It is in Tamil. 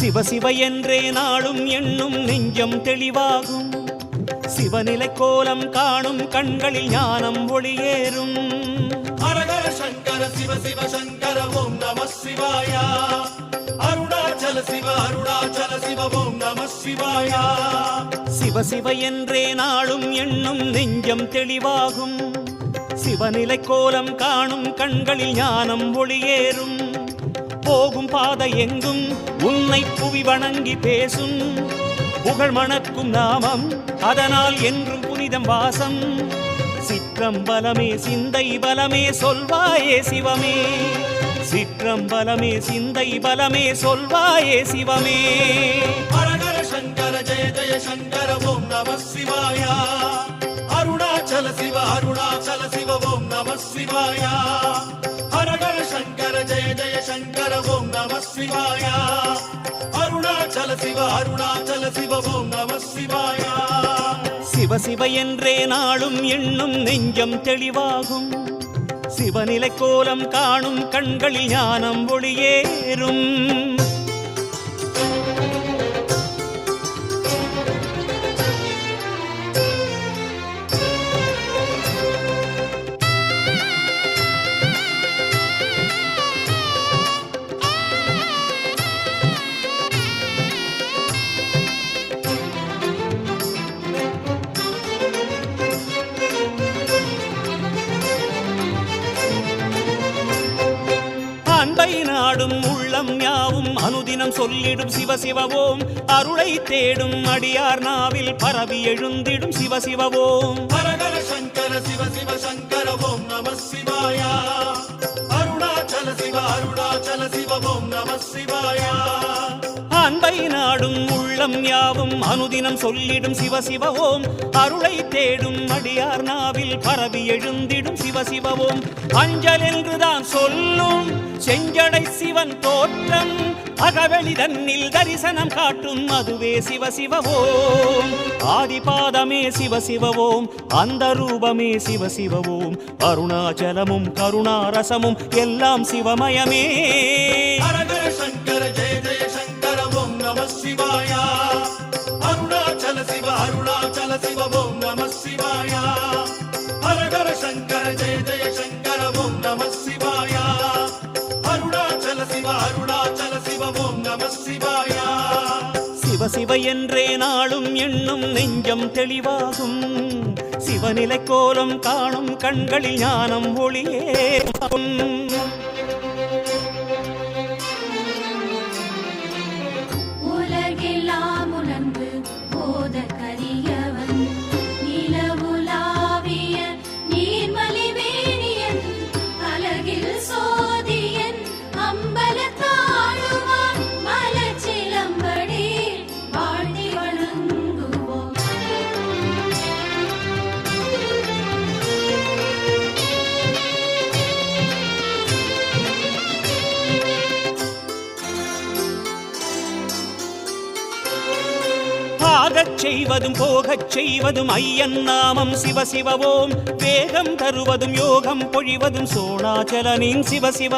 சிவ சிவ என்றே நாளும் எண்ணும் நெஞ்சம் தெளிவாகும். சிவநிலை கோலம் காணும் கண்களில் ஞானம் ஒளியேறும். ஹரஹர சங்கர சிவ சிவ சங்கர ஓம் நம சிவாய. அருணாச்சல சிவ அருணாச்சல சிவ ஓம் நம சிவாய. சிவ சிவ என்றே நாளும் எண்ணும் நெஞ்சம் தெளிவாகும். சிவநிலை கோலம் காணும் கண்களில் ஞானம் ஒளியேறும். போகும் பாதை எங்கும் உன்னை புவி வணங்கி பேசும். புகழ் மணக்கும் நாமம் அதனால் என்றும் புனிதம் வாசம். சிற்றம்பலமே சிந்தை பலமே சொல்வாயே சிவமே. சிற்றம்பலமே சிந்தை பலமே சொல்வாயே சிவமே. ஹரஹர சங்கர ஜெய ஜெய சங்கர ஓம் நம சிவாய. அருணாச்சல சிவ அருணாச்சல சிவ ஓம் நம சிவாய. ஹரஹர சங்கர ஜெய ஜெய சங்கர ஓம் நம சிவாய. அருணாச்சல சிவ அருணாச்சல சிவ ஓம் நம சிவாய. சிவ சிவ என்றே நாளும் எண்ணும் நெஞ்சம் தெளிவாகும். சிவநிலை கோலம் காணும் கண்களில் ஞானம் ஒளியேறும். அன்பை நாடும் உள்ளம் யாவும் அனுதினம் சொல்லிடும் சிவ சிவவோம். அருளை தேடும் அடியார் நாவில் பரவி எழுந்திடும் சிவ சிவவோம். ஹரஹர சங்கர சிவ சிவ சங்கர ஓம் நம சிவாய. அருணாச்சல சிவ அருணாச்சல சிவ ஓம் நம சிவாய. அன்பை நாடும் உள்ளம் யாவும் அனுதினம் சொல்லிடும் சிவ சிவவோம். அருளை தேடும் அடியார் நாவில் பரவி எழுந்திடும் சிவ சிவவோம். அஞ்சல் என்றுதான் சொல்லும் செஞ்சடை சிவன் தோற்றம். அகவெளி தன்னில் தரிசனம் காட்டும் அதுவே சிவ சிவவோம். ஆதிபாதமே சிவ சிவவோம். அந்த ரூபமே சிவ சிவவோம். அருணாச்சலமும் கருணாரசமும் எல்லாம் சிவமயமே. ஹரஹர சங்கர ஜெய ஜெய சங்கர ஓம் நம சிவாய. அருணாச்சல சிவ அருணாச்சல சிவ ஓம் நம சிவாய. ஹரஹர சங்கர ஜெய ஜெய சங்கர ஓம் நம சிவாய. அருணாச்சல சிவ அருணாச்சல சிவ ஓம் நம சிவாய. சிவ சிவ என்றே நாளும் எண்ணும் நெஞ்சம் தெளிவாகும். சிவநிலை கோலம் காணும் கண்களில் ஞானம் ஒளியேறும். உலகெல்லாம் உணர்ந்து போத கரியவன் நிலவுலாவிய நீர்மலிவேணியன் அழகில் சோதியன் அம்பலத்தாடுவான் மலச்சிலம்படி வாழ்த்தி வணங்குவோம். ஆகச் செய்வதும் போகச் செய்வதும் ஐயன் நாமம் சிவ சிவவோம். வேகம் தருவதும் யோகம் பொழிவதும் சோணாச்சலனின் சிவ சிவ